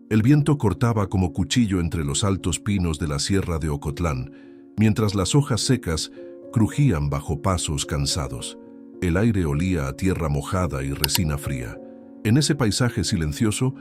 El viento cortaba como cuchillo entre los altos pinos de la sierra de Ocotlán, mientras las hojas secas crujían bajo pasos cansados. El aire olía a tierra mojada y resina fría. En ese paisaje silencioso,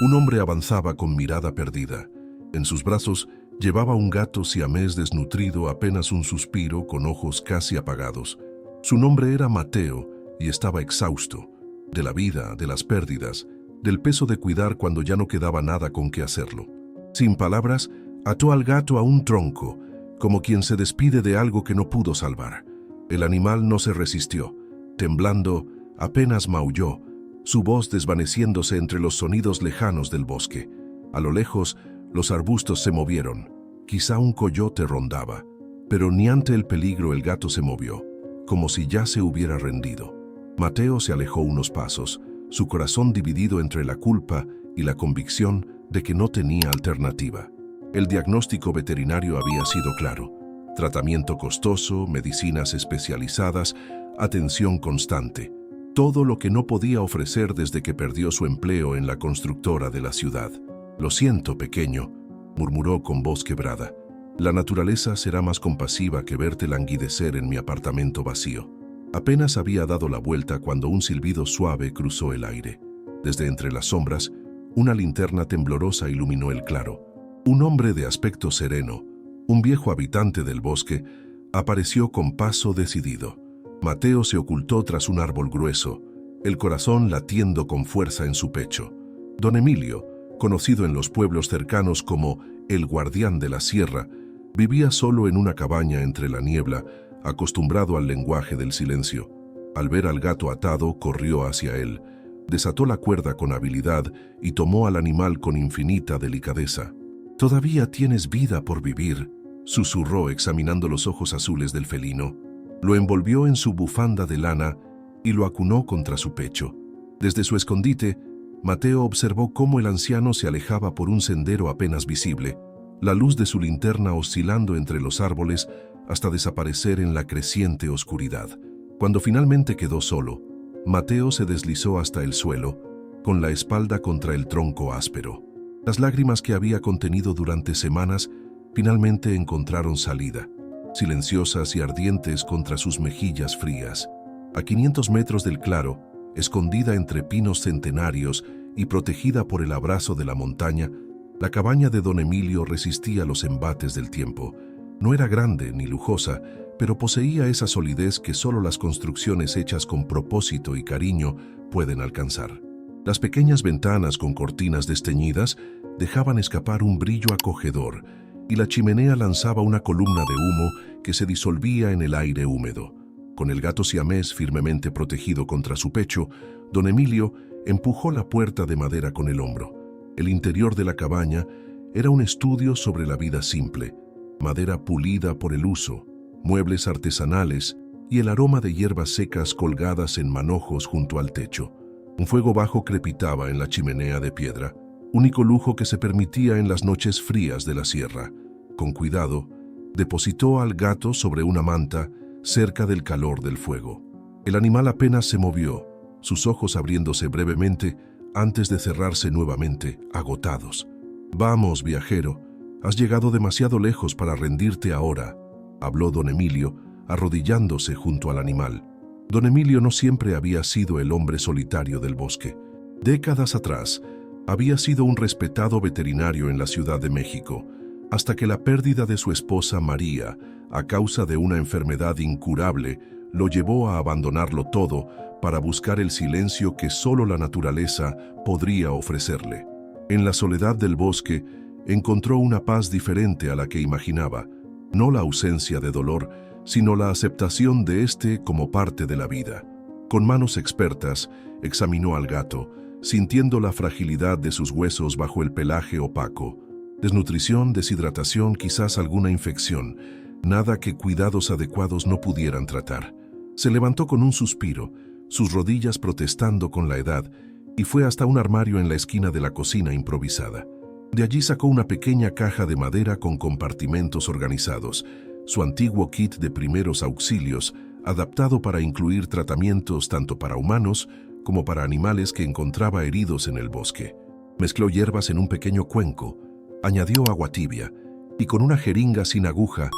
un hombre avanzaba con mirada perdida. En sus brazos llevaba un gato siamés desnutrido, apenas un suspiro, con ojos casi apagados. Su nombre era Mateo y estaba exhausto, de la vida, de las pérdidas, del peso de cuidar cuando ya no quedaba nada con qué hacerlo. Sin palabras, ató al gato a un tronco, como quien se despide de algo que no pudo salvar. El animal no se resistió. Temblando, apenas maulló, su voz desvaneciéndose entre los sonidos lejanos del bosque. A lo lejos, los arbustos se movieron. Quizá un coyote rondaba, pero ni ante el peligro el gato se movió, como si ya se hubiera rendido. Mateo se alejó unos pasos, su corazón dividido entre la culpa y la convicción de que no tenía alternativa. El diagnóstico veterinario había sido claro: tratamiento costoso, medicinas especializadas, atención constante. Todo lo que no podía ofrecer desde que perdió su empleo en la constructora de la ciudad. «Lo siento, pequeño», murmuró con voz quebrada. «La naturaleza será más compasiva que verte languidecer en mi apartamento vacío». Apenas había dado la vuelta cuando un silbido suave cruzó el aire. Desde entre las sombras, una linterna temblorosa iluminó el claro. Un hombre de aspecto sereno, un viejo habitante del bosque, apareció con paso decidido. Mateo se ocultó tras un árbol grueso, el corazón latiendo con fuerza en su pecho. Don Emilio, conocido en los pueblos cercanos como el guardián de la sierra, vivía solo en una cabaña entre la niebla, acostumbrado al lenguaje del silencio. Al ver al gato atado, corrió hacia él, desató la cuerda con habilidad y tomó al animal con infinita delicadeza. «Todavía tienes vida por vivir», susurró examinando los ojos azules del felino. Lo envolvió en su bufanda de lana y lo acunó contra su pecho. Desde su escondite, Mateo observó cómo el anciano se alejaba por un sendero apenas visible, la luz de su linterna oscilando entre los árboles hasta desaparecer en la creciente oscuridad. Cuando finalmente quedó solo, Mateo se deslizó hasta el suelo, con la espalda contra el tronco áspero. Las lágrimas que había contenido durante semanas finalmente encontraron salida, silenciosas y ardientes contra sus mejillas frías. A 500 metros del claro, escondida entre pinos centenarios y protegida por el abrazo de la montaña, la cabaña de don Emilio resistía los embates del tiempo. No era grande ni lujosa, pero poseía esa solidez que solo las construcciones hechas con propósito y cariño pueden alcanzar. Las pequeñas ventanas con cortinas desteñidas dejaban escapar un brillo acogedor, y la chimenea lanzaba una columna de humo que se disolvía en el aire húmedo. Con el gato siamés firmemente protegido contra su pecho, don Emilio empujó la puerta de madera con el hombro. El interior de la cabaña era un estudio sobre la vida simple: madera pulida por el uso, muebles artesanales y el aroma de hierbas secas colgadas en manojos junto al techo. Un fuego bajo crepitaba en la chimenea de piedra, único lujo que se permitía en las noches frías de la sierra. Con cuidado, depositó al gato sobre una manta cerca del calor del fuego. El animal apenas se movió, sus ojos abriéndose brevemente antes de cerrarse nuevamente, agotados. «Vamos, viajero, has llegado demasiado lejos para rendirte ahora», habló don Emilio, arrodillándose junto al animal. Don Emilio no siempre había sido el hombre solitario del bosque. Décadas atrás, había sido un respetado veterinario en la Ciudad de México, hasta que la pérdida de su esposa María, a causa de una enfermedad incurable, lo llevó a abandonarlo todo para buscar el silencio que solo la naturaleza podría ofrecerle. En la soledad del bosque, encontró una paz diferente a la que imaginaba, no la ausencia de dolor, sino la aceptación de este como parte de la vida. Con manos expertas, examinó al gato, sintiendo la fragilidad de sus huesos bajo el pelaje opaco. Desnutrición, deshidratación, quizás alguna infección, nada que cuidados adecuados no pudieran tratar. Se levantó con un suspiro, sus rodillas protestando con la edad, y fue hasta un armario en la esquina de la cocina improvisada. De allí sacó una pequeña caja de madera con compartimentos organizados, su antiguo kit de primeros auxilios, adaptado para incluir tratamientos tanto para humanos como para animales que encontraba heridos en el bosque. Mezcló hierbas en un pequeño cuenco, añadió agua tibia y con una jeringa sin aguja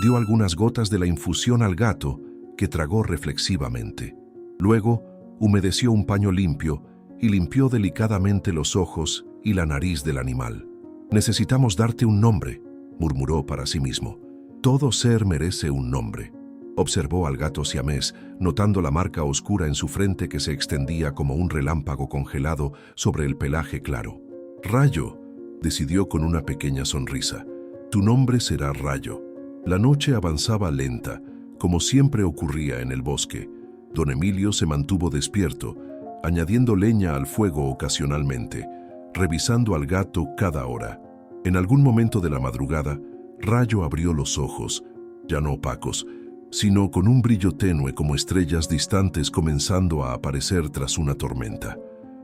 dio algunas gotas de la infusión al gato, que tragó reflexivamente. Luego, humedeció un paño limpio y limpió delicadamente los ojos y la nariz del animal. «Necesitamos darte un nombre», murmuró para sí mismo. «Todo ser merece un nombre». Observó al gato siamés, notando la marca oscura en su frente que se extendía como un relámpago congelado sobre el pelaje claro. «Rayo», decidió con una pequeña sonrisa. «Tu nombre será Rayo». La noche avanzaba lenta, como siempre ocurría en el bosque. Don Emilio se mantuvo despierto, añadiendo leña al fuego ocasionalmente, revisando al gato cada hora. En algún momento de la madrugada, Rayo abrió los ojos, ya no opacos, sino con un brillo tenue como estrellas distantes comenzando a aparecer tras una tormenta.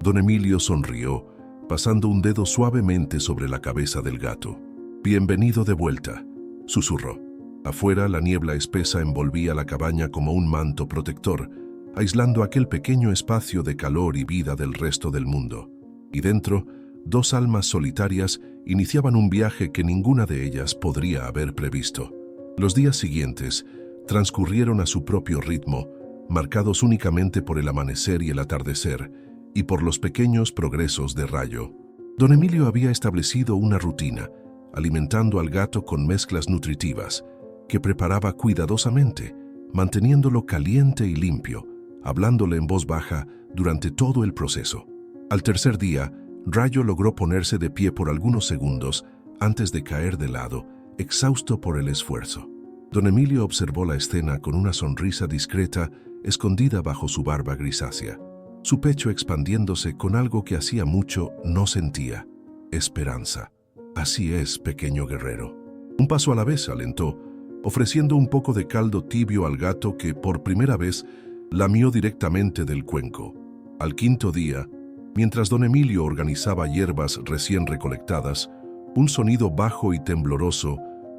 Don Emilio sonrió, pasando un dedo suavemente sobre la cabeza del gato. «Bienvenido de vuelta», susurró. Afuera, la niebla espesa envolvía la cabaña como un manto protector, aislando aquel pequeño espacio de calor y vida del resto del mundo. Y dentro, dos almas solitarias iniciaban un viaje que ninguna de ellas podría haber previsto. Los días siguientes transcurrieron a su propio ritmo, marcados únicamente por el amanecer y el atardecer, y por los pequeños progresos de Rayo. Don Emilio había establecido una rutina, alimentando al gato con mezclas nutritivas, que preparaba cuidadosamente, manteniéndolo caliente y limpio, hablándole en voz baja durante todo el proceso. Al tercer día, Rayo logró ponerse de pie por algunos segundos antes de caer de lado, exhausto por el esfuerzo. Don Emilio observó la escena con una sonrisa discreta escondida bajo su barba grisácea, su pecho expandiéndose con algo que hacía mucho no sentía: esperanza. «Así es, pequeño guerrero». Un paso a la vez, alentó, ofreciendo un poco de caldo tibio al gato que, por primera vez, lamió directamente del cuenco. Al quinto día, mientras don Emilio organizaba hierbas recién recolectadas, un sonido bajo y tembloroso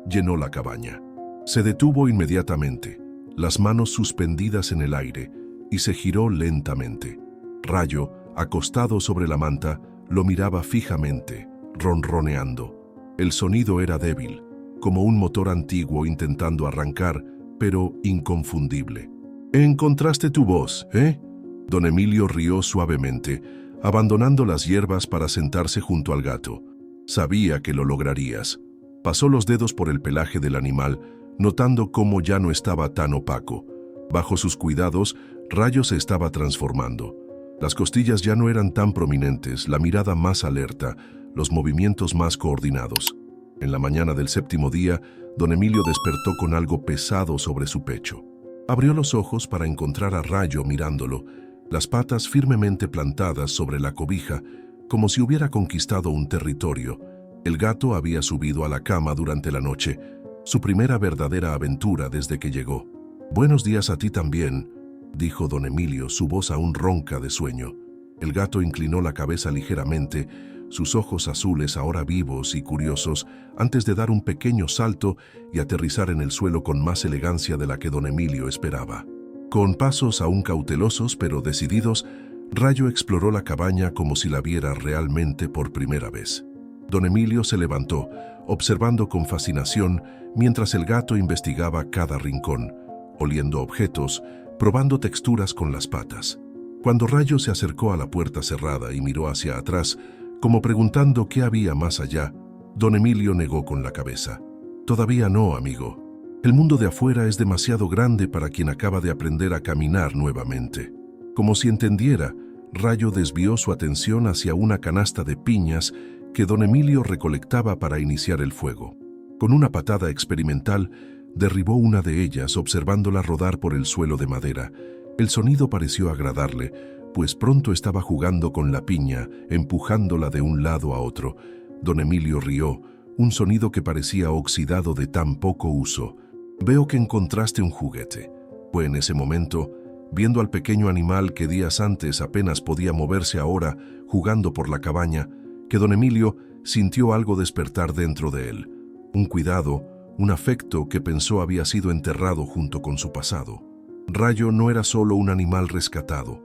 llenó la cabaña. Se detuvo inmediatamente, las manos suspendidas en el aire, y se giró lentamente. Rayo, acostado sobre la manta, lo miraba fijamente, ronroneando. El sonido era débil, como un motor antiguo intentando arrancar, pero inconfundible. «Encontraste tu voz, ¿eh?». Don Emilio rió suavemente, abandonando las hierbas para sentarse junto al gato. «Sabía que lo lograrías». Pasó los dedos por el pelaje del animal, notando cómo ya no estaba tan opaco. Bajo sus cuidados, Rayo se estaba transformando. Las costillas ya no eran tan prominentes, la mirada más alerta, los movimientos más coordinados. En la mañana del séptimo día, don Emilio despertó con algo pesado sobre su pecho. Abrió los ojos para encontrar a Rayo mirándolo, las patas firmemente plantadas sobre la cobija, como si hubiera conquistado un territorio. El gato había subido a la cama durante la noche, su primera verdadera aventura desde que llegó. «Buenos días a ti también», dijo don Emilio, su voz aún ronca de sueño. El gato inclinó la cabeza ligeramente, sus ojos azules ahora vivos y curiosos, antes de dar un pequeño salto y aterrizar en el suelo con más elegancia de la que don Emilio esperaba. Con pasos aún cautelosos pero decididos, Rayo exploró la cabaña como si la viera realmente por primera vez. Don Emilio se levantó, observando con fascinación mientras el gato investigaba cada rincón, oliendo objetos, probando texturas con las patas. Cuando Rayo se acercó a la puerta cerrada y miró hacia atrás, como preguntando qué había más allá, don Emilio negó con la cabeza. «Todavía no, amigo. El mundo de afuera es demasiado grande para quien acaba de aprender a caminar nuevamente». Como si entendiera, Rayo desvió su atención hacia una canasta de piñas que don Emilio recolectaba para iniciar el fuego. Con una patada experimental, derribó una de ellas, observándola rodar por el suelo de madera. El sonido pareció agradarle, pues pronto estaba jugando con la piña, empujándola de un lado a otro. Don Emilio rió, un sonido que parecía oxidado de tan poco uso. «Veo que encontraste un juguete». Fue en ese momento, viendo al pequeño animal que días antes apenas podía moverse ahora, jugando por la cabaña, que don Emilio sintió algo despertar dentro de él. Un cuidado, un afecto que pensó había sido enterrado junto con su pasado. Rayo no era solo un animal rescatado,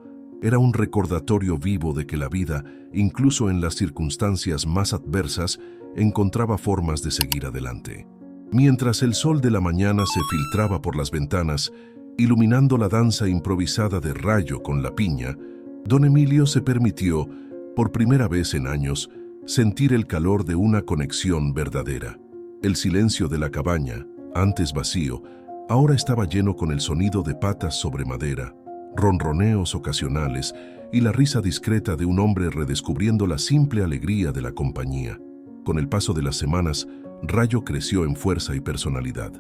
era un recordatorio vivo de que la vida, incluso en las circunstancias más adversas, encontraba formas de seguir adelante. Mientras el sol de la mañana se filtraba por las ventanas, iluminando la danza improvisada de Rayo con la piña, don Emilio se permitió, por primera vez en años, sentir el calor de una conexión verdadera. El silencio de la cabaña, antes vacío, ahora estaba lleno con el sonido de patas sobre madera, ronroneos ocasionales y la risa discreta de un hombre redescubriendo la simple alegría de la compañía. Con el paso de las semanas, Rayo creció en fuerza y personalidad.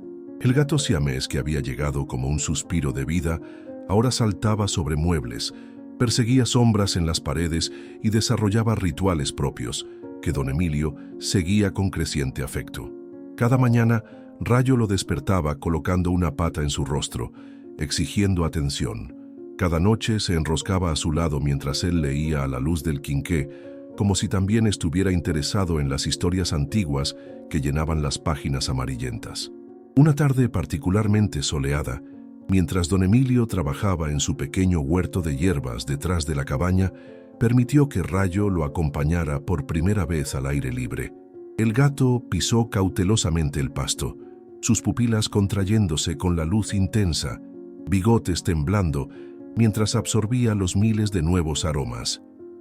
El gato siamés, que había llegado como un suspiro de vida, ahora saltaba sobre muebles, perseguía sombras en las paredes y desarrollaba rituales propios, que don Emilio seguía con creciente afecto. Cada mañana, Rayo lo despertaba colocando una pata en su rostro, exigiendo atención. Cada noche se enroscaba a su lado mientras él leía a la luz del quinqué, como si también estuviera interesado en las historias antiguas que llenaban las páginas amarillentas. Una tarde particularmente soleada, mientras don Emilio trabajaba en su pequeño huerto de hierbas detrás de la cabaña, permitió que Rayo lo acompañara por primera vez al aire libre. El gato pisó cautelosamente el pasto, sus pupilas contrayéndose con la luz intensa, bigotes temblando, mientras absorbía los miles de nuevos aromas.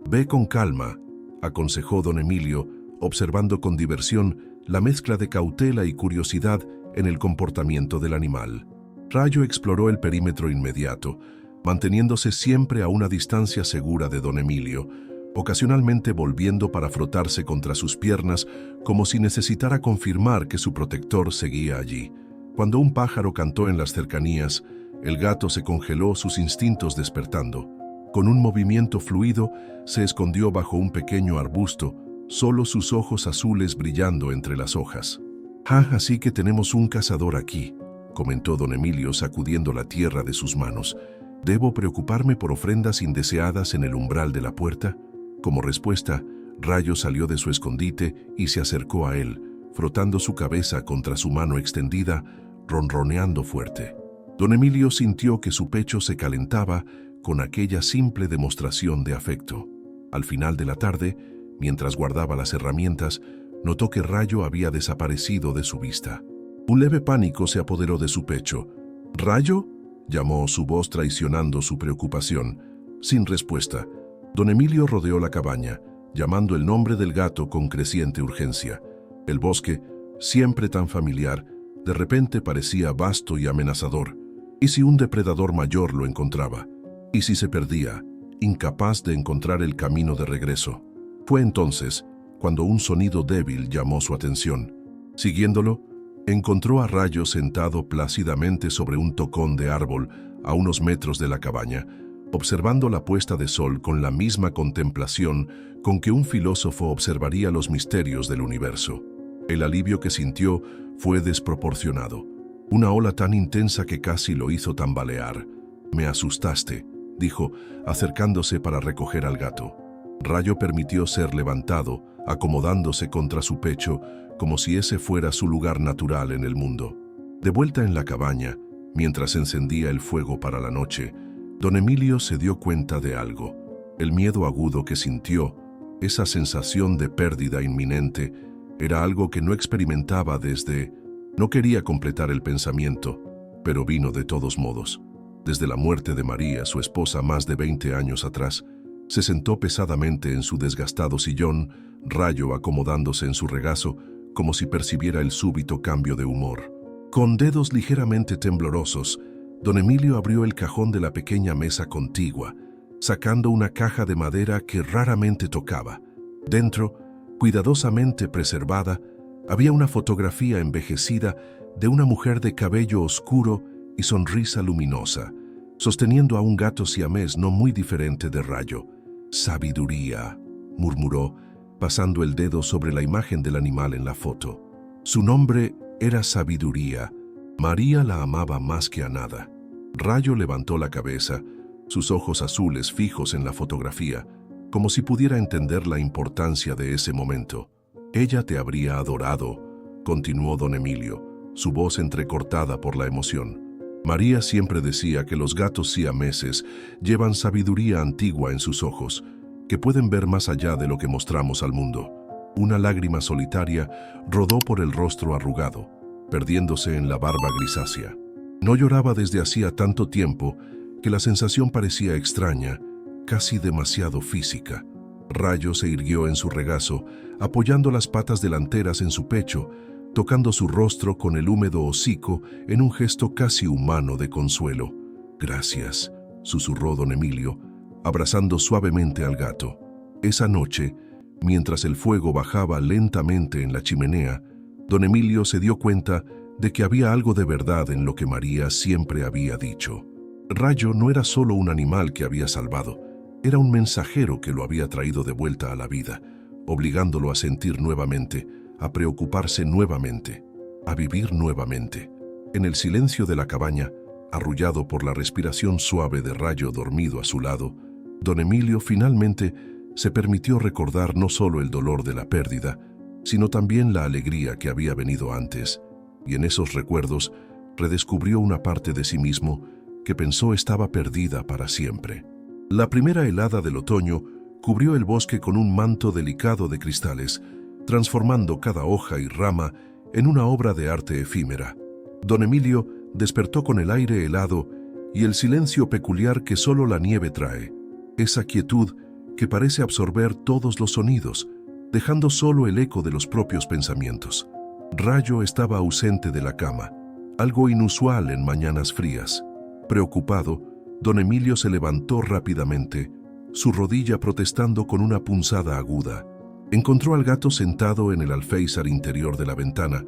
«Ve con calma», aconsejó don Emilio, observando con diversión la mezcla de cautela y curiosidad en el comportamiento del animal. Rayo exploró el perímetro inmediato, manteniéndose siempre a una distancia segura de don Emilio, ocasionalmente volviendo para frotarse contra sus piernas como si necesitara confirmar que su protector seguía allí. Cuando un pájaro cantó en las cercanías, el gato se congeló, sus instintos despertando. Con un movimiento fluido, se escondió bajo un pequeño arbusto, solo sus ojos azules brillando entre las hojas. «Ah, así que tenemos un cazador aquí», comentó don Emilio sacudiendo la tierra de sus manos. «¿Debo preocuparme por ofrendas indeseadas en el umbral de la puerta?» Como respuesta, Rayo salió de su escondite y se acercó a él, frotando su cabeza contra su mano extendida, ronroneando fuerte. Don Emilio sintió que su pecho se calentaba con aquella simple demostración de afecto. Al final de la tarde, mientras guardaba las herramientas, notó que Rayo había desaparecido de su vista. Un leve pánico se apoderó de su pecho. «¿Rayo?», llamó, su voz traicionando su preocupación. Sin respuesta, don Emilio rodeó la cabaña, llamando el nombre del gato con creciente urgencia. El bosque, siempre tan familiar, de repente parecía vasto y amenazador. ¿Y si un depredador mayor lo encontraba? ¿Y si se perdía, incapaz de encontrar el camino de regreso? Fue entonces cuando un sonido débil llamó su atención. Siguiéndolo, encontró a Rayo sentado plácidamente sobre un tocón de árbol a unos metros de la cabaña, observando la puesta de sol con la misma contemplación con que un filósofo observaría los misterios del universo. El alivio que sintió fue desproporcionado. Una ola tan intensa que casi lo hizo tambalear. «Me asustaste», dijo, acercándose para recoger al gato. Rayo permitió ser levantado, acomodándose contra su pecho, como si ese fuera su lugar natural en el mundo. De vuelta en la cabaña, mientras encendía el fuego para la noche, don Emilio se dio cuenta de algo. El miedo agudo que sintió, esa sensación de pérdida inminente, era algo que no experimentaba desde... No quería completar el pensamiento, pero vino de todos modos. Desde la muerte de María, su esposa, más de 20 años atrás, se sentó pesadamente en su desgastado sillón, Rayo acomodándose en su regazo, como si percibiera el súbito cambio de humor. Con dedos ligeramente temblorosos, don Emilio abrió el cajón de la pequeña mesa contigua, sacando una caja de madera que raramente tocaba. Dentro, cuidadosamente preservada, había una fotografía envejecida de una mujer de cabello oscuro y sonrisa luminosa, sosteniendo a un gato siamés no muy diferente de Rayo. «Sabiduría», murmuró, pasando el dedo sobre la imagen del animal en la foto. Su nombre era Sabiduría. María la amaba más que a nada. Rayo levantó la cabeza, sus ojos azules fijos en la fotografía, como si pudiera entender la importancia de ese momento. «Ella te habría adorado», continuó don Emilio, su voz entrecortada por la emoción. María siempre decía que los gatos siameses llevan sabiduría antigua en sus ojos, que pueden ver más allá de lo que mostramos al mundo. Una lágrima solitaria rodó por el rostro arrugado, perdiéndose en la barba grisácea. No lloraba desde hacía tanto tiempo que la sensación parecía extraña, casi demasiado física. Rayo se irguió en su regazo, apoyando las patas delanteras en su pecho, tocando su rostro con el húmedo hocico en un gesto casi humano de consuelo. «Gracias», susurró don Emilio, abrazando suavemente al gato. Esa noche, mientras el fuego bajaba lentamente en la chimenea, don Emilio se dio cuenta de que había algo de verdad en lo que María siempre había dicho. Rayo no era solo un animal que había salvado, era un mensajero que lo había traído de vuelta a la vida, obligándolo a sentir nuevamente, a preocuparse nuevamente, a vivir nuevamente. En el silencio de la cabaña, arrullado por la respiración suave de Rayo dormido a su lado, don Emilio finalmente se permitió recordar no solo el dolor de la pérdida, sino también la alegría que había venido antes, y en esos recuerdos redescubrió una parte de sí mismo que pensó estaba perdida para siempre. La primera helada del otoño cubrió el bosque con un manto delicado de cristales, transformando cada hoja y rama en una obra de arte efímera. Don Emilio despertó con el aire helado y el silencio peculiar que solo la nieve trae, esa quietud que parece absorber todos los sonidos, dejando solo el eco de los propios pensamientos. Rayo estaba ausente de la cama, algo inusual en mañanas frías. Preocupado, don Emilio se levantó rápidamente, su rodilla protestando con una punzada aguda. Encontró al gato sentado en el alféizar interior de la ventana,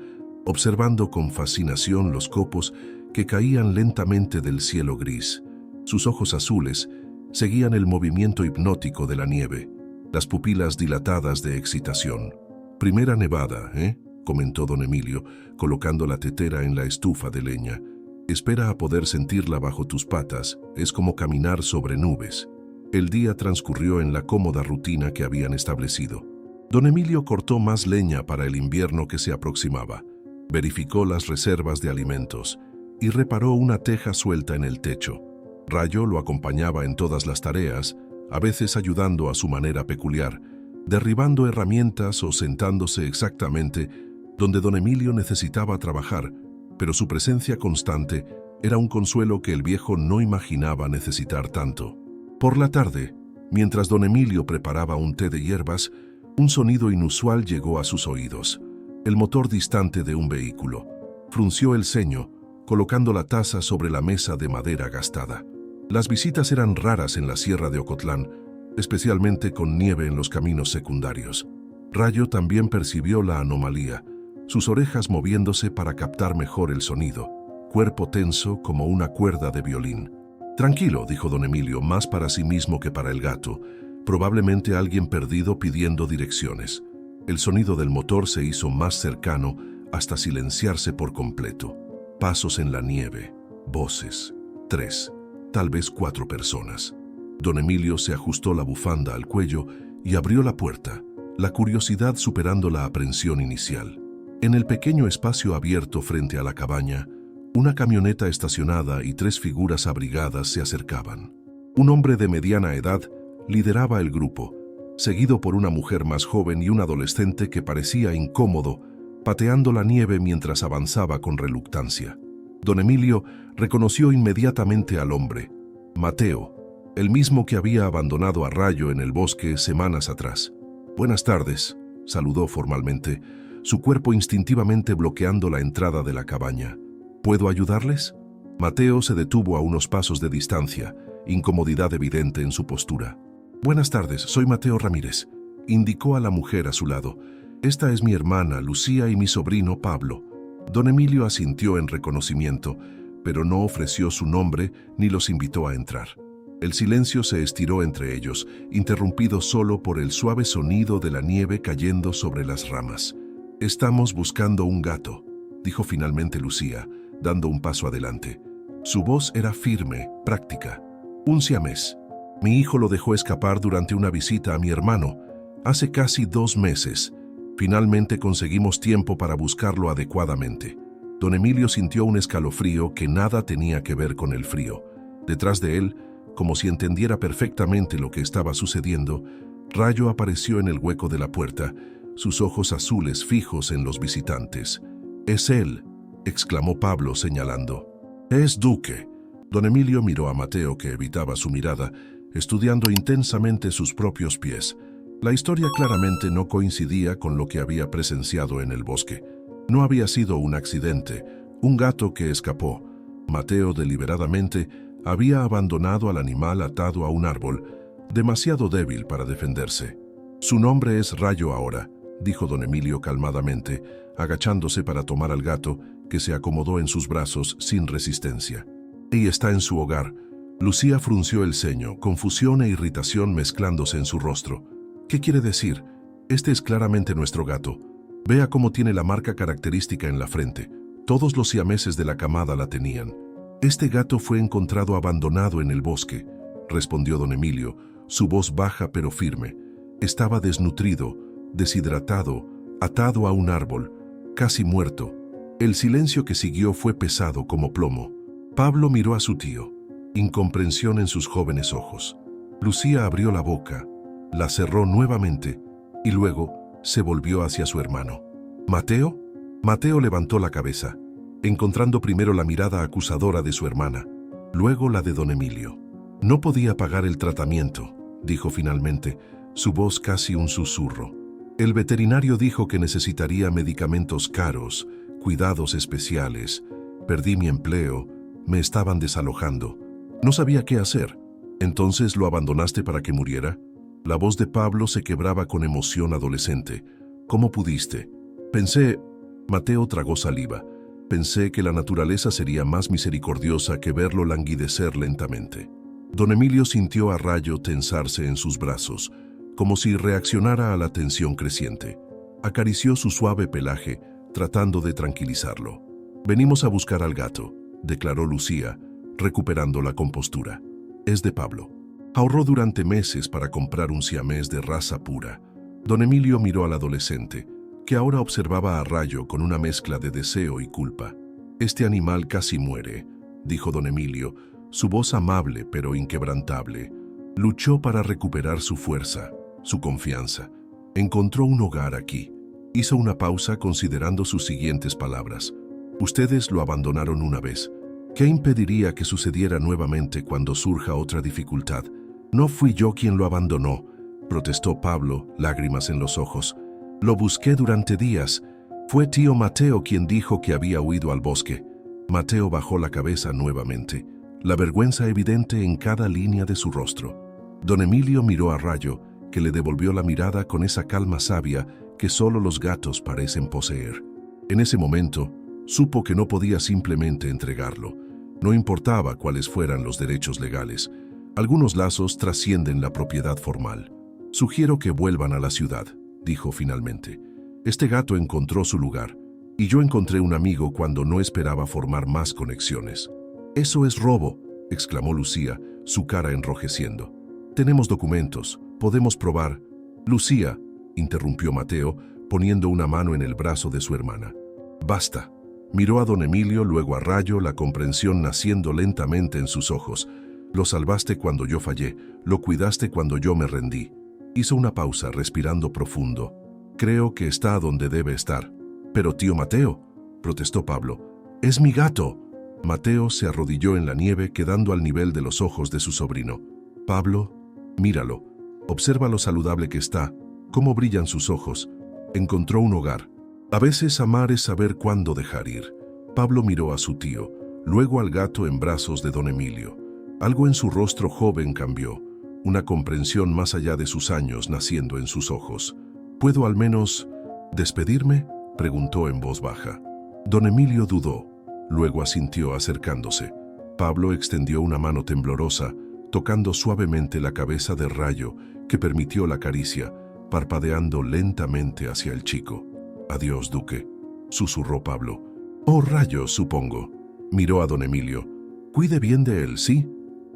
observando con fascinación los copos que caían lentamente del cielo gris. Sus ojos azules seguían el movimiento hipnótico de la nieve, las pupilas dilatadas de excitación. «Primera nevada, ¿eh?», comentó don Emilio, colocando la tetera en la estufa de leña. «Espera a poder sentirla bajo tus patas, es como caminar sobre nubes». El día transcurrió en la cómoda rutina que habían establecido. Don Emilio cortó más leña para el invierno que se aproximaba, verificó las reservas de alimentos y reparó una teja suelta en el techo. Rayo lo acompañaba en todas las tareas, a veces ayudando a su manera peculiar, derribando herramientas o sentándose exactamente donde don Emilio necesitaba trabajar, pero su presencia constante era un consuelo que el viejo no imaginaba necesitar tanto. Por la tarde, mientras don Emilio preparaba un té de hierbas, un sonido inusual llegó a sus oídos, el motor distante de un vehículo. Frunció el ceño, colocando la taza sobre la mesa de madera gastada. Las visitas eran raras en la sierra de Ocotlán, especialmente con nieve en los caminos secundarios. Rayo también percibió la anomalía, sus orejas moviéndose para captar mejor el sonido, cuerpo tenso como una cuerda de violín. «Tranquilo», dijo don Emilio, más para sí mismo que para el gato, probablemente alguien perdido pidiendo direcciones. El sonido del motor se hizo más cercano hasta silenciarse por completo. Pasos en la nieve, voces, 3, tal vez 4 personas. Don Emilio se ajustó la bufanda al cuello y abrió la puerta, la curiosidad superando la aprensión inicial. En el pequeño espacio abierto frente a la cabaña, una camioneta estacionada y 3 figuras abrigadas se acercaban. Un hombre de mediana edad lideraba el grupo, seguido por una mujer más joven y un adolescente que parecía incómodo, pateando la nieve mientras avanzaba con reluctancia. Don Emilio reconoció inmediatamente al hombre, Mateo, el mismo que había abandonado a Rayo en el bosque semanas atrás. «Buenas tardes», saludó formalmente, su cuerpo instintivamente bloqueando la entrada de la cabaña. «¿Puedo ayudarles?». Mateo se detuvo a unos pasos de distancia, incomodidad evidente en su postura. «Buenas tardes, soy Mateo Ramírez», indicó a la mujer a su lado. «Esta es mi hermana, Lucía, y mi sobrino, Pablo». Don Emilio asintió en reconocimiento, pero no ofreció su nombre ni los invitó a entrar. El silencio se estiró entre ellos, interrumpido solo por el suave sonido de la nieve cayendo sobre las ramas. «Estamos buscando un gato», dijo finalmente Lucía, dando un paso adelante. Su voz era firme, práctica. «Un siamés. Mi hijo lo dejó escapar durante una visita a mi hermano, hace casi 2 meses. Finalmente conseguimos tiempo para buscarlo adecuadamente. Don Emilio sintió un escalofrío que nada tenía que ver con el frío. Detrás de él, como si entendiera perfectamente lo que estaba sucediendo, Rayo apareció en el hueco de la puerta, sus ojos azules fijos en los visitantes. «Es él», exclamó Pablo señalando. «Es Duque». Don Emilio miró a Mateo, que evitaba su mirada, estudiando intensamente sus propios pies. La historia claramente no coincidía con lo que había presenciado en el bosque. No había sido un accidente, un gato que escapó. Mateo deliberadamente había abandonado al animal atado a un árbol, demasiado débil para defenderse. «Su nombre es Rayo ahora», dijo don Emilio calmadamente, agachándose para tomar al gato, que se acomodó en sus brazos sin resistencia. «Y está en su hogar». Lucía frunció el ceño, confusión e irritación mezclándose en su rostro. «¿Qué quiere decir? Este es claramente nuestro gato. Vea cómo tiene la marca característica en la frente. Todos los siameses de la camada la tenían». «Este gato fue encontrado abandonado en el bosque», respondió don Emilio, su voz baja pero firme. «Estaba desnutrido, deshidratado, atado a un árbol, casi muerto». El silencio que siguió fue pesado como plomo. Pablo miró a su tío, incomprensión en sus jóvenes ojos. Lucía abrió la boca, la cerró nuevamente y luego se volvió hacia su hermano. «¿Mateo?» Mateo levantó la cabeza, encontrando primero la mirada acusadora de su hermana, luego la de don Emilio. «No podía pagar el tratamiento», dijo finalmente, su voz casi un susurro. «El veterinario dijo que necesitaría medicamentos caros, cuidados especiales. Perdí mi empleo, me estaban desalojando. No sabía qué hacer. ¿Entonces lo abandonaste para que muriera?» La voz de Pablo se quebraba con emoción adolescente. «¿Cómo pudiste?» «Pensé...» Mateo tragó saliva. «Pensé que la naturaleza sería más misericordiosa que verlo languidecer lentamente». Don Emilio sintió a Rayo tensarse en sus brazos, como si reaccionara a la tensión creciente. Acarició su suave pelaje, tratando de tranquilizarlo. «Venimos a buscar al gato», declaró Lucía, recuperando la compostura. «Es de Pablo. Ahorró durante meses para comprar un siamés de raza pura». Don Emilio miró al adolescente, que ahora observaba a Rayo con una mezcla de deseo y culpa. «Este animal casi muere», dijo don Emilio, su voz amable pero inquebrantable. «Luchó para recuperar su fuerza, su confianza. Encontró un hogar aquí». Hizo una pausa considerando sus siguientes palabras. «Ustedes lo abandonaron una vez. ¿Qué impediría que sucediera nuevamente cuando surja otra dificultad?» «No fui yo quien lo abandonó», protestó Pablo, lágrimas en los ojos. «Lo busqué durante días. Fue tío Mateo quien dijo que había huido al bosque». Mateo bajó la cabeza nuevamente, la vergüenza evidente en cada línea de su rostro. Don Emilio miró a Rayo, que le devolvió la mirada con esa calma sabia que solo los gatos parecen poseer. En ese momento, supo que no podía simplemente entregarlo. No importaba cuáles fueran los derechos legales. Algunos lazos trascienden la propiedad formal. «Sugiero que vuelvan a la ciudad», dijo finalmente. «Este gato encontró su lugar, y yo encontré un amigo cuando no esperaba formar más conexiones». «Eso es robo», exclamó Lucía, su cara enrojeciendo. «Tenemos documentos, podemos probar». «Lucía», interrumpió Mateo, poniendo una mano en el brazo de su hermana. «Basta». Miró a don Emilio, luego a Rayo, la comprensión naciendo lentamente en sus ojos. «Lo salvaste cuando yo fallé, lo cuidaste cuando yo me rendí». Hizo una pausa, respirando profundo. «Creo que está donde debe estar». «Pero tío Mateo», protestó Pablo. «Es mi gato». Mateo se arrodilló en la nieve, quedando al nivel de los ojos de su sobrino. «Pablo, míralo. Observa lo saludable que está, cómo brillan sus ojos. Encontró un hogar. A veces amar es saber cuándo dejar ir». Pablo miró a su tío, luego al gato en brazos de don Emilio. Algo en su rostro joven cambió, una comprensión más allá de sus años naciendo en sus ojos. «¿Puedo al menos despedirme?», preguntó en voz baja. Don Emilio dudó, luego asintió acercándose. Pablo extendió una mano temblorosa, tocando suavemente la cabeza de Rayo, que permitió la caricia, parpadeando lentamente hacia el chico. «Adiós, Duque», susurró Pablo. «Oh, Rayo, supongo». Miró a don Emilio. «Cuide bien de él, ¿sí?»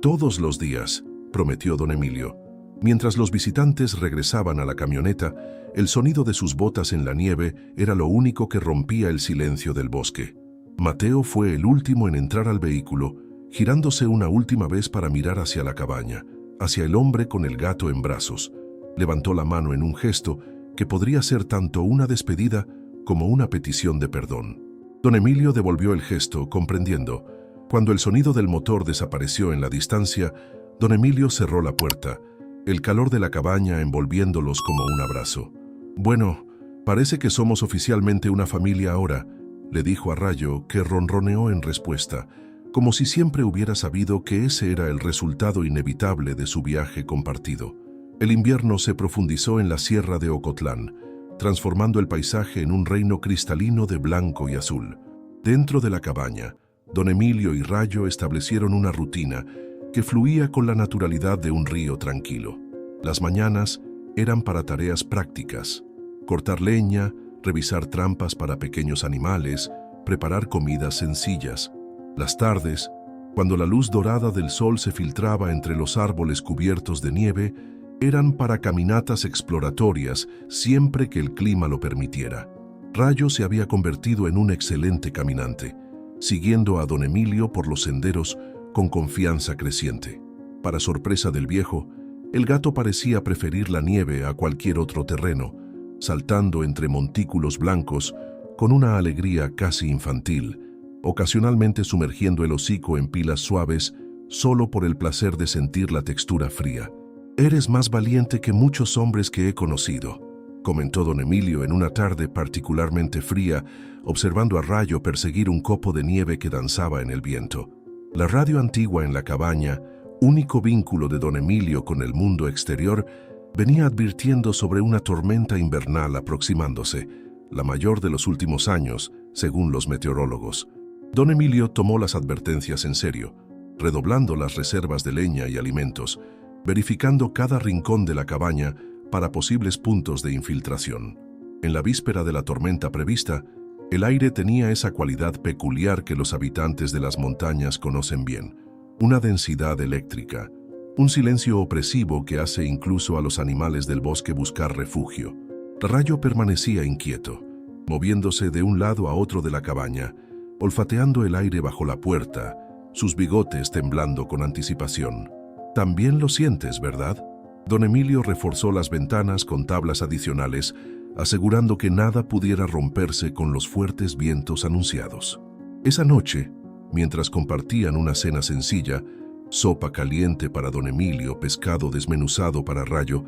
«Todos los días», prometió don Emilio. Mientras los visitantes regresaban a la camioneta, el sonido de sus botas en la nieve era lo único que rompía el silencio del bosque. Mateo fue el último en entrar al vehículo, girándose una última vez para mirar hacia la cabaña, hacia el hombre con el gato en brazos. Levantó la mano en un gesto que podría ser tanto una despedida como una petición de perdón. Don Emilio devolvió el gesto, comprendiendo. Cuando el sonido del motor desapareció en la distancia, don Emilio cerró la puerta, el calor de la cabaña envolviéndolos como un abrazo. «Bueno, parece que somos oficialmente una familia ahora», le dijo a Rayo, que ronroneó en respuesta, como si siempre hubiera sabido que ese era el resultado inevitable de su viaje compartido. El invierno se profundizó en la sierra de Ocotlán, transformando el paisaje en un reino cristalino de blanco y azul. Dentro de la cabaña, don Emilio y Rayo establecieron una rutina que fluía con la naturalidad de un río tranquilo. Las mañanas eran para tareas prácticas: cortar leña, revisar trampas para pequeños animales, preparar comidas sencillas. Las tardes, cuando la luz dorada del sol se filtraba entre los árboles cubiertos de nieve, eran para caminatas exploratorias siempre que el clima lo permitiera. Rayo se había convertido en un excelente caminante, siguiendo a don Emilio por los senderos con confianza creciente. Para sorpresa del viejo, el gato parecía preferir la nieve a cualquier otro terreno, saltando entre montículos blancos con una alegría casi infantil, ocasionalmente sumergiendo el hocico en pilas suaves solo por el placer de sentir la textura fría. «Eres más valiente que muchos hombres que he conocido», comentó don Emilio en una tarde particularmente fría, observando a Rayo perseguir un copo de nieve que danzaba en el viento. La radio antigua en la cabaña, único vínculo de don Emilio con el mundo exterior, venía advirtiendo sobre una tormenta invernal aproximándose, la mayor de los últimos años, según los meteorólogos. Don Emilio tomó las advertencias en serio, redoblando las reservas de leña y alimentos, verificando cada rincón de la cabaña para posibles puntos de infiltración. En la víspera de la tormenta prevista, el aire tenía esa cualidad peculiar que los habitantes de las montañas conocen bien: una densidad eléctrica, un silencio opresivo que hace incluso a los animales del bosque buscar refugio. Rayo permanecía inquieto, moviéndose de un lado a otro de la cabaña, olfateando el aire bajo la puerta, sus bigotes temblando con anticipación. «También lo sientes, ¿verdad?». Don Emilio reforzó las ventanas con tablas adicionales, asegurando que nada pudiera romperse con los fuertes vientos anunciados. Esa noche, mientras compartían una cena sencilla, sopa caliente para don Emilio, pescado desmenuzado para Rayo,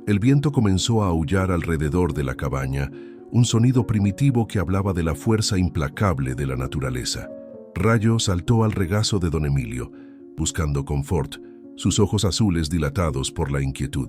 el viento comenzó a aullar alrededor de la cabaña, un sonido primitivo que hablaba de la fuerza implacable de la naturaleza. Rayo saltó al regazo de don Emilio, buscando confort, sus ojos azules dilatados por la inquietud.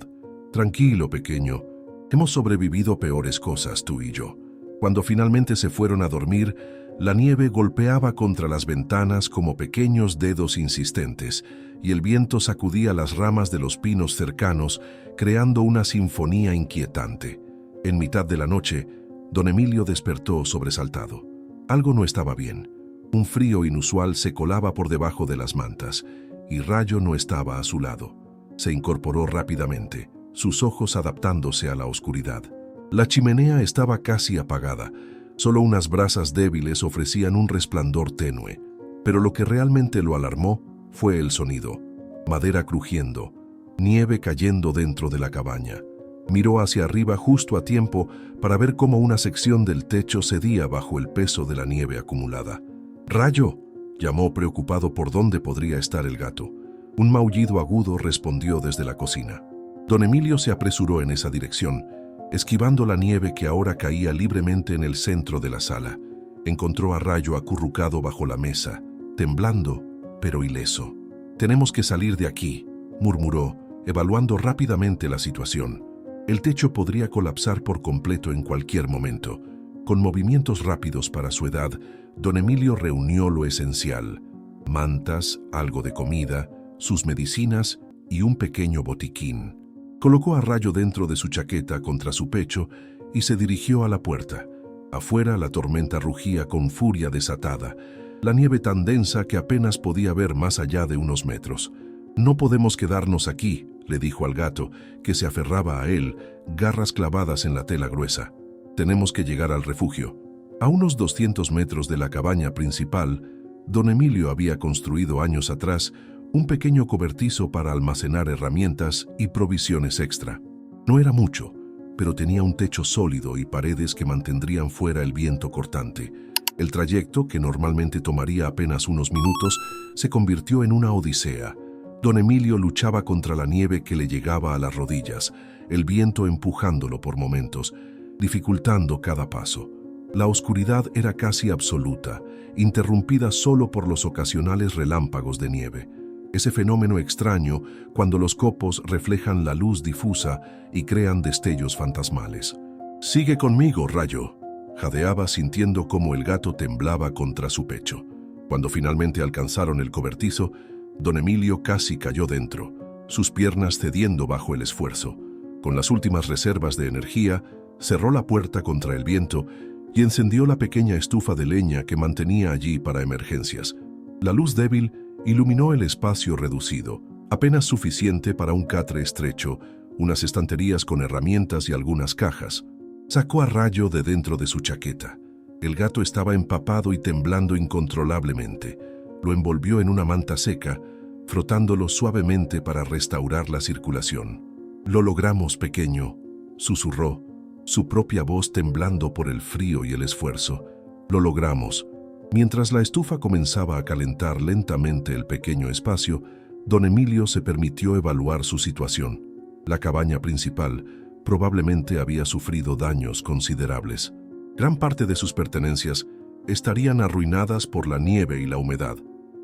«Tranquilo, pequeño. Hemos sobrevivido peores cosas, tú y yo». Cuando finalmente se fueron a dormir, la nieve golpeaba contra las ventanas como pequeños dedos insistentes, y el viento sacudía las ramas de los pinos cercanos, creando una sinfonía inquietante. En mitad de la noche, don Emilio despertó sobresaltado. Algo no estaba bien. Un frío inusual se colaba por debajo de las mantas, y Rayo no estaba a su lado. Se incorporó rápidamente, sus ojos adaptándose a la oscuridad. La chimenea estaba casi apagada, solo unas brasas débiles ofrecían un resplandor tenue, pero lo que realmente lo alarmó fue el sonido: madera crujiendo, nieve cayendo dentro de la cabaña. Miró hacia arriba justo a tiempo para ver cómo una sección del techo cedía bajo el peso de la nieve acumulada. «¡Rayo!», llamó preocupado por dónde podría estar el gato. Un maullido agudo respondió desde la cocina. Don Emilio se apresuró en esa dirección, esquivando la nieve que ahora caía libremente en el centro de la sala. Encontró a Rayo acurrucado bajo la mesa, temblando, pero ileso. «Tenemos que salir de aquí», murmuró, evaluando rápidamente la situación. El techo podría colapsar por completo en cualquier momento. Con movimientos rápidos para su edad, don Emilio reunió lo esencial: mantas, algo de comida, sus medicinas y un pequeño botiquín. Colocó a Rayo dentro de su chaqueta contra su pecho y se dirigió a la puerta. Afuera la tormenta rugía con furia desatada, la nieve tan densa que apenas podía ver más allá de unos metros. «No podemos quedarnos aquí», le dijo al gato, que se aferraba a él, garras clavadas en la tela gruesa. «Tenemos que llegar al refugio». A unos 200 metros de la cabaña principal, don Emilio había construido años atrás un pequeño cobertizo para almacenar herramientas y provisiones extra. No era mucho, pero tenía un techo sólido y paredes que mantendrían fuera el viento cortante. El trayecto, que normalmente tomaría apenas unos minutos, se convirtió en una odisea. Don Emilio luchaba contra la nieve que le llegaba a las rodillas, el viento empujándolo por momentos, dificultando cada paso. La oscuridad era casi absoluta, interrumpida solo por los ocasionales relámpagos de nieve. Ese fenómeno extraño cuando los copos reflejan la luz difusa y crean destellos fantasmales. «Sigue conmigo, Rayo», jadeaba sintiendo cómo el gato temblaba contra su pecho. Cuando finalmente alcanzaron el cobertizo, don Emilio casi cayó dentro, sus piernas cediendo bajo el esfuerzo. Con las últimas reservas de energía, cerró la puerta contra el viento y encendió la pequeña estufa de leña que mantenía allí para emergencias. La luz débil iluminó el espacio reducido, apenas suficiente para un catre estrecho, unas estanterías con herramientas y algunas cajas. Sacó a Rayo de dentro de su chaqueta. El gato estaba empapado y temblando incontrolablemente. Lo envolvió en una manta seca, frotándolo suavemente para restaurar la circulación. «Lo logramos, pequeño», susurró, su propia voz temblando por el frío y el esfuerzo. «Lo logramos». Mientras la estufa comenzaba a calentar lentamente el pequeño espacio, don Emilio se permitió evaluar su situación. La cabaña principal probablemente había sufrido daños considerables. Gran parte de sus pertenencias estarían arruinadas por la nieve y la humedad.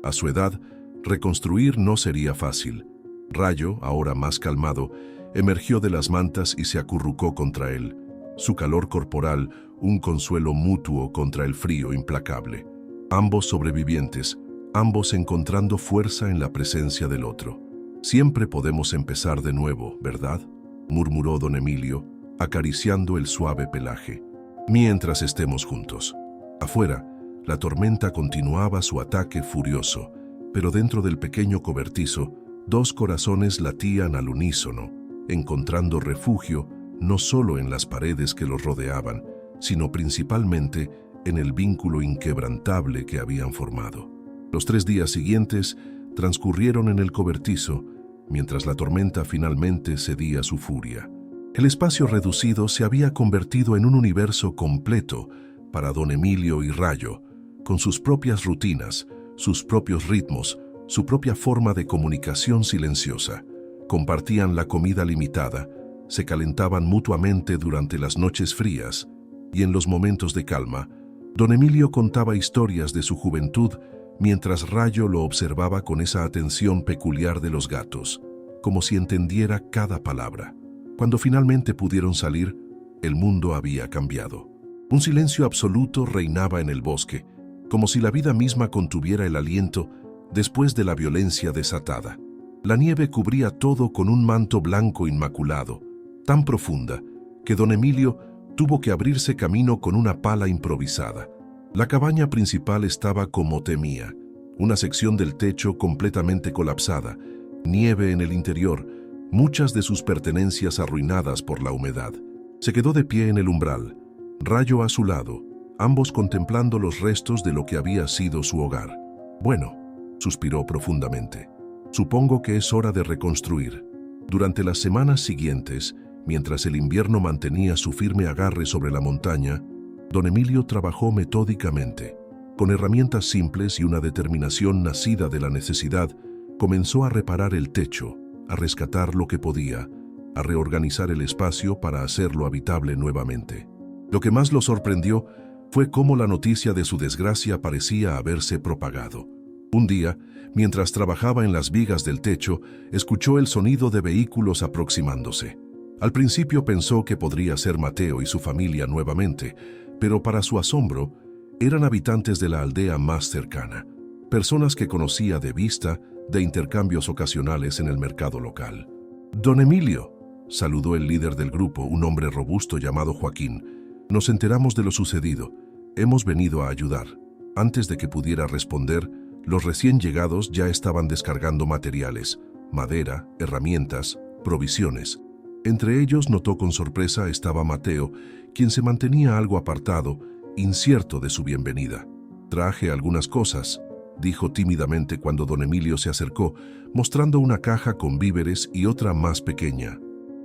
A su edad, reconstruir no sería fácil. Rayo, ahora más calmado, emergió de las mantas y se acurrucó contra él. Su calor corporal, un consuelo mutuo contra el frío implacable. Ambos sobrevivientes, ambos encontrando fuerza en la presencia del otro. «Siempre podemos empezar de nuevo, ¿verdad?», murmuró don Emilio, acariciando el suave pelaje. «Mientras estemos juntos». Afuera, la tormenta continuaba su ataque furioso, pero dentro del pequeño cobertizo, dos corazones latían al unísono, encontrando refugio no solo en las paredes que los rodeaban, sino principalmente en el vínculo inquebrantable que habían formado. Los 3 días siguientes transcurrieron en el cobertizo, mientras la tormenta finalmente cedía su furia. El espacio reducido se había convertido en un universo completo para don Emilio y Rayo, con sus propias rutinas, sus propios ritmos, su propia forma de comunicación silenciosa. Compartían la comida limitada, se calentaban mutuamente durante las noches frías, y en los momentos de calma, don Emilio contaba historias de su juventud mientras Rayo lo observaba con esa atención peculiar de los gatos, como si entendiera cada palabra. Cuando finalmente pudieron salir, el mundo había cambiado. Un silencio absoluto reinaba en el bosque, como si la vida misma contuviera el aliento después de la violencia desatada. La nieve cubría todo con un manto blanco inmaculado, tan profunda que don Emilio tuvo que abrirse camino con una pala improvisada. La cabaña principal estaba como temía, una sección del techo completamente colapsada, nieve en el interior, muchas de sus pertenencias arruinadas por la humedad. Se quedó de pie en el umbral, Rayo a su lado, ambos contemplando los restos de lo que había sido su hogar. «Bueno», suspiró profundamente, «supongo que es hora de reconstruir». Durante las semanas siguientes, mientras el invierno mantenía su firme agarre sobre la montaña, don Emilio trabajó metódicamente. Con herramientas simples y una determinación nacida de la necesidad, comenzó a reparar el techo, a rescatar lo que podía, a reorganizar el espacio para hacerlo habitable nuevamente. Lo que más lo sorprendió fue cómo la noticia de su desgracia parecía haberse propagado. Un día, mientras trabajaba en las vigas del techo, escuchó el sonido de vehículos aproximándose. Al principio pensó que podría ser Mateo y su familia nuevamente, pero para su asombro, eran habitantes de la aldea más cercana, personas que conocía de vista de intercambios ocasionales en el mercado local. «Don Emilio», saludó el líder del grupo, un hombre robusto llamado Joaquín, «nos enteramos de lo sucedido. Hemos venido a ayudar». Antes de que pudiera responder, los recién llegados ya estaban descargando materiales, madera, herramientas, provisiones. Entre ellos notó con sorpresa estaba Mateo, quien se mantenía algo apartado, incierto de su bienvenida. «Traje algunas cosas», dijo tímidamente cuando don Emilio se acercó, mostrando una caja con víveres y otra más pequeña.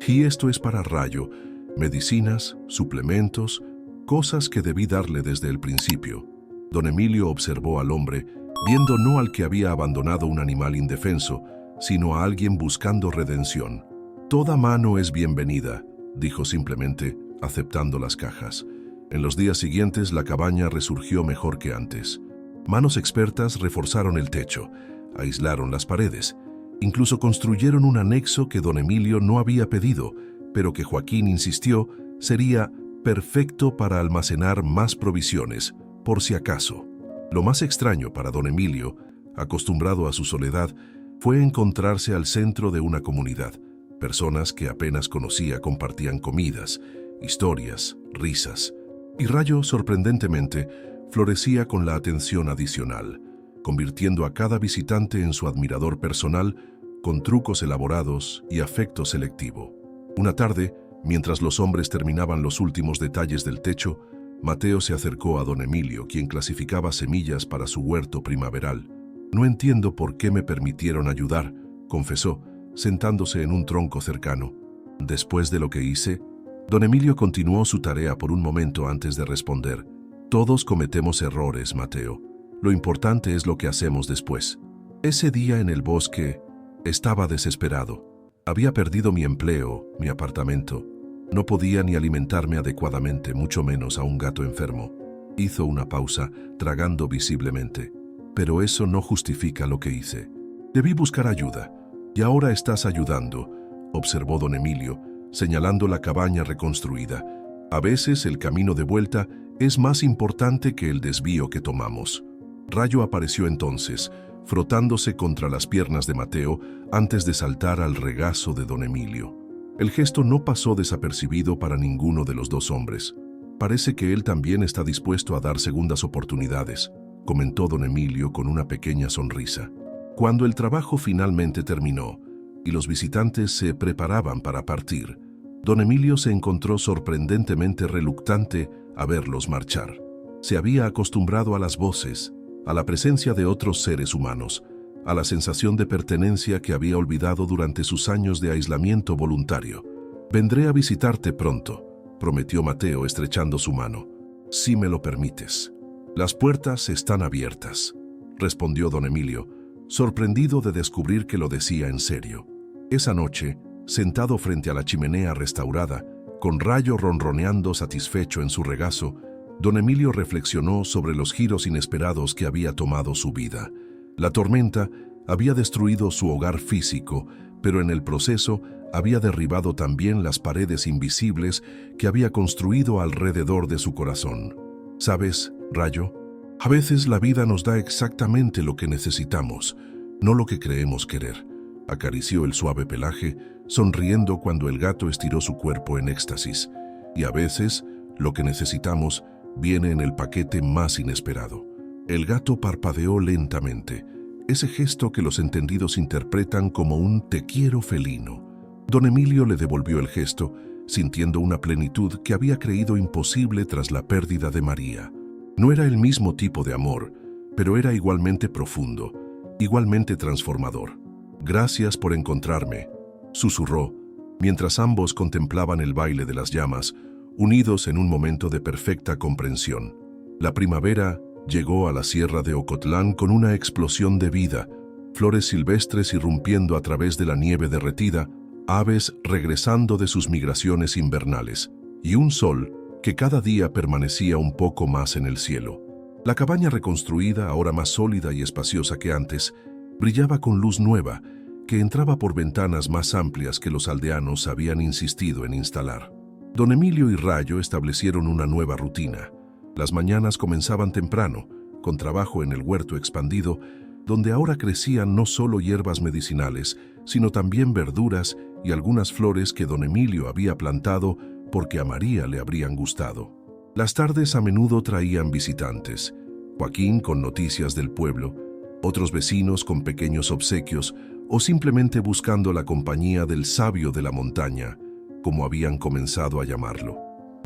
«Y esto es para Rayo, medicinas, suplementos, cosas que debí darle desde el principio». Don Emilio observó al hombre, viendo no al que había abandonado un animal indefenso, sino a alguien buscando redención. «Toda mano es bienvenida», dijo simplemente, aceptando las cajas. En los días siguientes la cabaña resurgió mejor que antes. Manos expertas reforzaron el techo, aislaron las paredes, incluso construyeron un anexo que don Emilio no había pedido, pero que Joaquín insistió sería perfecto para almacenar más provisiones, por si acaso. Lo más extraño para don Emilio, acostumbrado a su soledad, fue encontrarse al centro de una comunidad. Personas que apenas conocía compartían comidas, historias, risas. Y Rayo, sorprendentemente, florecía con la atención adicional, convirtiendo a cada visitante en su admirador personal con trucos elaborados y afecto selectivo. Una tarde, mientras los hombres terminaban los últimos detalles del techo, Mateo se acercó a don Emilio, quien clasificaba semillas para su huerto primaveral. «No entiendo por qué me permitieron ayudar», confesó, sentándose en un tronco cercano. «Después de lo que hice», don Emilio continuó su tarea por un momento antes de responder. «Todos cometemos errores, Mateo. Lo importante es lo que hacemos después». Ese día en el bosque estaba desesperado. Había perdido mi empleo, mi apartamento. No podía ni alimentarme adecuadamente, mucho menos a un gato enfermo. Hizo una pausa, tragando visiblemente. «Pero eso no justifica lo que hice. Debí buscar ayuda. Y ahora estás ayudando», observó don Emilio, señalando la cabaña reconstruida. «A veces el camino de vuelta es más importante que el desvío que tomamos». Rayo apareció entonces, frotándose contra las piernas de Mateo antes de saltar al regazo de don Emilio. El gesto no pasó desapercibido para ninguno de los dos hombres. «Parece que él también está dispuesto a dar segundas oportunidades», comentó don Emilio con una pequeña sonrisa. Cuando el trabajo finalmente terminó y los visitantes se preparaban para partir, don Emilio se encontró sorprendentemente reluctante a verlos marchar. Se había acostumbrado a las voces, a la presencia de otros seres humanos, a la sensación de pertenencia que había olvidado durante sus años de aislamiento voluntario. «Vendré a visitarte pronto», prometió Mateo estrechando su mano. «Si me lo permites». «Las puertas están abiertas», respondió don Emilio, sorprendido de descubrir que lo decía en serio. Esa noche, sentado frente a la chimenea restaurada, con Rayo ronroneando satisfecho en su regazo, don Emilio reflexionó sobre los giros inesperados que había tomado su vida. La tormenta había destruido su hogar físico, pero en el proceso había derribado también las paredes invisibles que había construido alrededor de su corazón. «¿Sabes, Rayo? A veces la vida nos da exactamente lo que necesitamos, no lo que creemos querer». Acarició el suave pelaje, sonriendo cuando el gato estiró su cuerpo en éxtasis. «Y a veces, lo que necesitamos viene en el paquete más inesperado». El gato parpadeó lentamente, ese gesto que los entendidos interpretan como un «te quiero» felino. Don Emilio le devolvió el gesto, sintiendo una plenitud que había creído imposible tras la pérdida de María. No era el mismo tipo de amor, pero era igualmente profundo, igualmente transformador. «Gracias por encontrarme», susurró, mientras ambos contemplaban el baile de las llamas, unidos en un momento de perfecta comprensión. La primavera llegó a la sierra de Ocotlán con una explosión de vida, flores silvestres irrumpiendo a través de la nieve derretida, aves regresando de sus migraciones invernales, y un sol que cada día permanecía un poco más en el cielo. La cabaña reconstruida, ahora más sólida y espaciosa que antes, brillaba con luz nueva, que entraba por ventanas más amplias que los aldeanos habían insistido en instalar. Don Emilio y Rayo establecieron una nueva rutina. Las mañanas comenzaban temprano, con trabajo en el huerto expandido, donde ahora crecían no solo hierbas medicinales, sino también verduras y algunas flores que don Emilio había plantado porque a María le habrían gustado. Las tardes a menudo traían visitantes, Joaquín con noticias del pueblo, otros vecinos con pequeños obsequios o simplemente buscando la compañía del sabio de la montaña, como habían comenzado a llamarlo.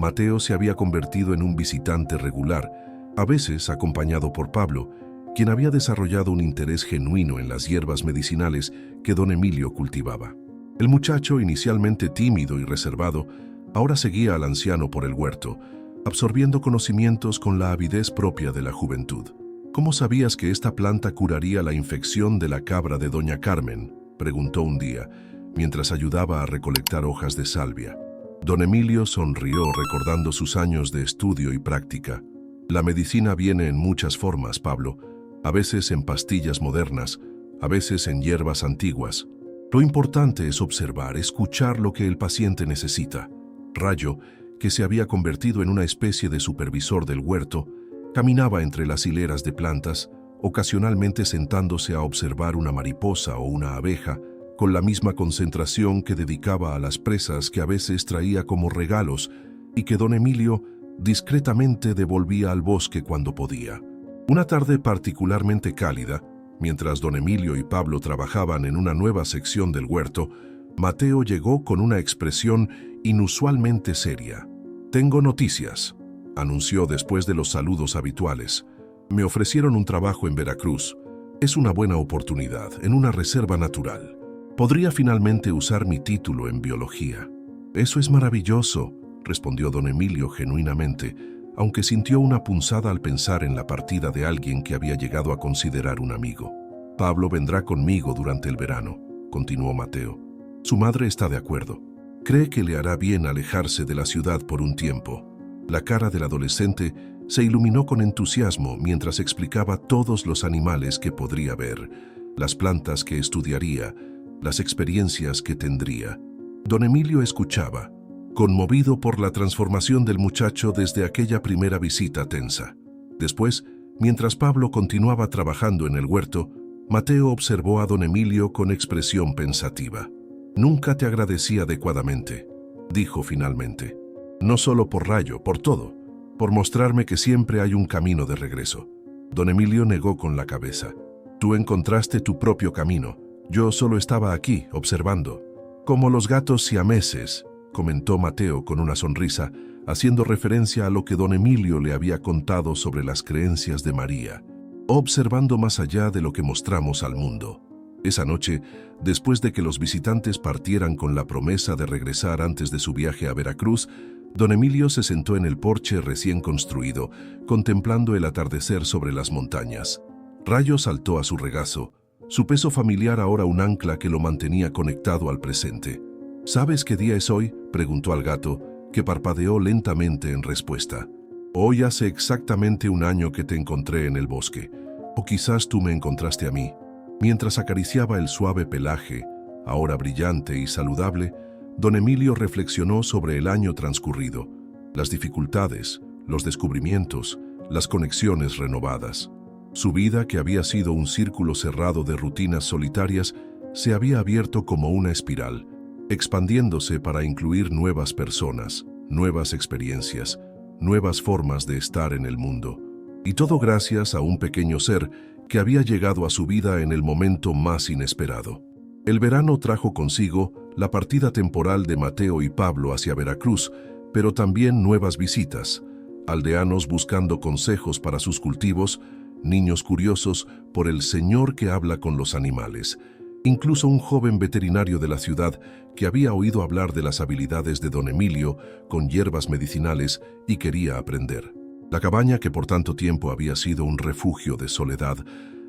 Mateo se había convertido en un visitante regular, a veces acompañado por Pablo, quien había desarrollado un interés genuino en las hierbas medicinales que don Emilio cultivaba. El muchacho, inicialmente tímido y reservado, ahora seguía al anciano por el huerto, absorbiendo conocimientos con la avidez propia de la juventud. ¿Cómo sabías que esta planta curaría la infección de la cabra de doña Carmen?, preguntó un día, mientras ayudaba a recolectar hojas de salvia. Don Emilio sonrió recordando sus años de estudio y práctica. La medicina viene en muchas formas, Pablo, a veces en pastillas modernas, a veces en hierbas antiguas. Lo importante es observar, escuchar lo que el paciente necesita. Rayo, que se había convertido en una especie de supervisor del huerto, caminaba entre las hileras de plantas, ocasionalmente sentándose a observar una mariposa o una abeja, con la misma concentración que dedicaba a las presas que a veces traía como regalos y que don Emilio discretamente devolvía al bosque cuando podía. Una tarde particularmente cálida, mientras don Emilio y Pablo trabajaban en una nueva sección del huerto, Mateo llegó con una expresión inusualmente seria. «Tengo noticias», anunció después de los saludos habituales. «Me ofrecieron un trabajo en Veracruz. Es una buena oportunidad, en una reserva natural. Podría finalmente usar mi título en biología». «Eso es maravilloso», respondió don Emilio genuinamente, aunque sintió una punzada al pensar en la partida de alguien que había llegado a considerar un amigo. «Pablo vendrá conmigo durante el verano», continuó Mateo. «Su madre está de acuerdo. Cree que le hará bien alejarse de la ciudad por un tiempo». La cara del adolescente se iluminó con entusiasmo mientras explicaba todos los animales que podría ver, las plantas que estudiaría, las experiencias que tendría. Don Emilio escuchaba, conmovido por la transformación del muchacho desde aquella primera visita tensa. Después, mientras Pablo continuaba trabajando en el huerto, Mateo observó a don Emilio con expresión pensativa. «Nunca te agradecí adecuadamente», dijo finalmente. «No solo por Rayo, por todo, por mostrarme que siempre hay un camino de regreso». Don Emilio negó con la cabeza. «Tú encontraste tu propio camino. Yo solo estaba aquí, observando». «Como los gatos siameses», comentó Mateo con una sonrisa, haciendo referencia a lo que don Emilio le había contado sobre las creencias de María, observando más allá de lo que mostramos al mundo. Esa noche, después de que los visitantes partieran con la promesa de regresar antes de su viaje a Veracruz, don Emilio se sentó en el porche recién construido, contemplando el atardecer sobre las montañas. Rayo saltó a su regazo, su peso familiar ahora un ancla que lo mantenía conectado al presente. «¿Sabes qué día es hoy?», preguntó al gato, que parpadeó lentamente en respuesta. «Hoy hace exactamente un año que te encontré en el bosque, o quizás tú me encontraste a mí». Mientras acariciaba el suave pelaje, ahora brillante y saludable, don Emilio reflexionó sobre el año transcurrido, las dificultades, los descubrimientos, las conexiones renovadas. Su vida, que había sido un círculo cerrado de rutinas solitarias, se había abierto como una espiral, expandiéndose para incluir nuevas personas, nuevas experiencias, nuevas formas de estar en el mundo. Y todo gracias a un pequeño ser que había llegado a su vida en el momento más inesperado. El verano trajo consigo la partida temporal de Mateo y Pablo hacia Veracruz, pero también nuevas visitas, aldeanos buscando consejos para sus cultivos, niños curiosos por el Señor que habla con los animales, incluso un joven veterinario de la ciudad que había oído hablar de las habilidades de don Emilio con hierbas medicinales y quería aprender. La cabaña, que por tanto tiempo había sido un refugio de soledad,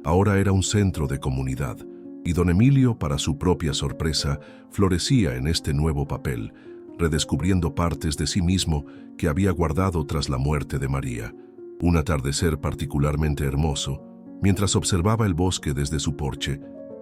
ahora era un centro de comunidad, y don Emilio, para su propia sorpresa, florecía en este nuevo papel, redescubriendo partes de sí mismo que había guardado tras la muerte de María. Un atardecer particularmente hermoso, mientras observaba el bosque desde su porche,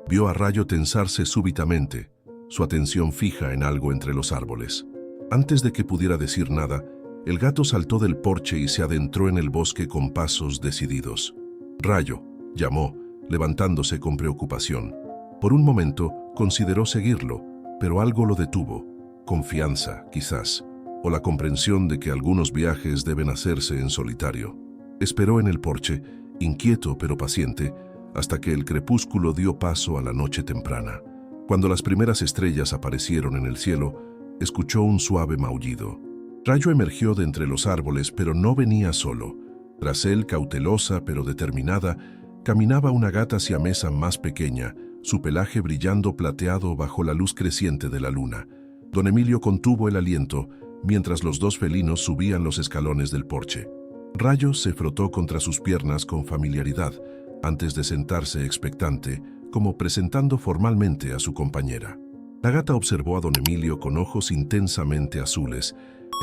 vio a Rayo tensarse súbitamente, su atención fija en algo entre los árboles. Antes de que pudiera decir nada, el gato saltó del porche y se adentró en el bosque con pasos decididos. «Rayo», llamó, levantándose con preocupación. Por un momento consideró seguirlo, pero algo lo detuvo. Confianza, quizás, o la comprensión de que algunos viajes deben hacerse en solitario. Esperó en el porche, inquieto pero paciente, hasta que el crepúsculo dio paso a la noche temprana. Cuando las primeras estrellas aparecieron en el cielo, escuchó un suave maullido. Rayo emergió de entre los árboles, pero no venía solo. Tras él, cautelosa pero determinada, caminaba una gata siamesa más pequeña, su pelaje brillando plateado bajo la luz creciente de la luna. Don Emilio contuvo el aliento mientras los dos felinos subían los escalones del porche. Rayo se frotó contra sus piernas con familiaridad antes de sentarse expectante, como presentando formalmente a su compañera. La gata observó a don Emilio con ojos intensamente azules,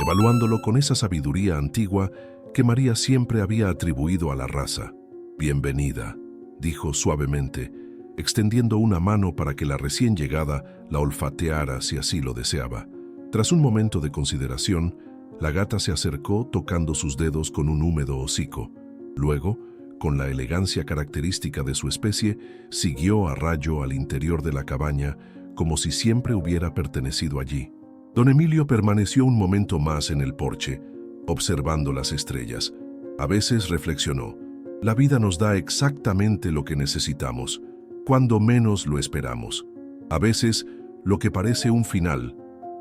evaluándolo con esa sabiduría antigua que María siempre había atribuido a la raza. «Bienvenida», dijo suavemente, extendiendo una mano para que la recién llegada la olfateara si así lo deseaba. Tras un momento de consideración, la gata se acercó tocando sus dedos con un húmedo hocico. Luego, con la elegancia característica de su especie, siguió a Rayo al interior de la cabaña como si siempre hubiera pertenecido allí. Don Emilio permaneció un momento más en el porche, observando las estrellas. A veces reflexionó: la vida nos da exactamente lo que necesitamos, cuando menos lo esperamos. A veces, lo que parece un final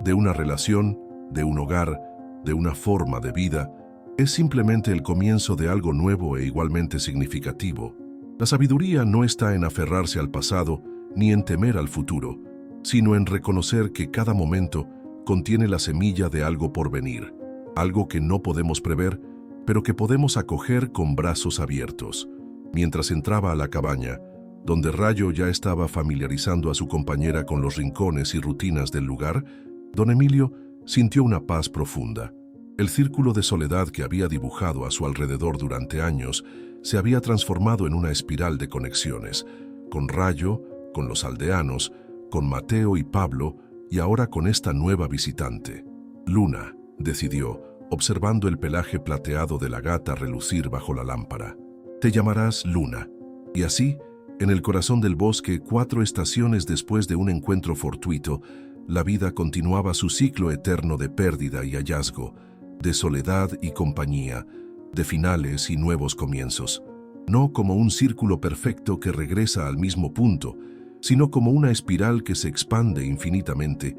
de una relación, de un hogar, de una forma de vida, es simplemente el comienzo de algo nuevo e igualmente significativo. La sabiduría no está en aferrarse al pasado ni en temer al futuro, sino en reconocer que cada momento contiene la semilla de algo por venir, algo que no podemos prever, pero que podemos acoger con brazos abiertos. Mientras entraba a la cabaña, donde Rayo ya estaba familiarizando a su compañera con los rincones y rutinas del lugar, don Emilio sintió una paz profunda. El círculo de soledad que había dibujado a su alrededor durante años se había transformado en una espiral de conexiones, con Rayo, con los aldeanos, con Mateo y Pablo, y ahora con esta nueva visitante. «Luna», decidió, observando el pelaje plateado de la gata relucir bajo la lámpara. «Te llamarás Luna». Y así, en el corazón del bosque, 4 estaciones después de un encuentro fortuito, la vida continuaba su ciclo eterno de pérdida y hallazgo, de soledad y compañía, de finales y nuevos comienzos. No como un círculo perfecto que regresa al mismo punto, sino como una espiral que se expande infinitamente,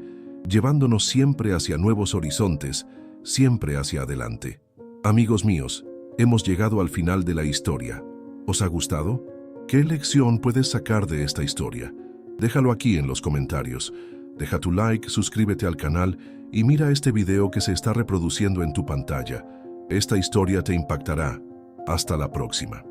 llevándonos siempre hacia nuevos horizontes, siempre hacia adelante. Amigos míos, hemos llegado al final de la historia. ¿Os ha gustado? ¿Qué lección puedes sacar de esta historia? Déjalo aquí en los comentarios. Deja tu like, suscríbete al canal y mira este video que se está reproduciendo en tu pantalla. Esta historia te impactará. Hasta la próxima.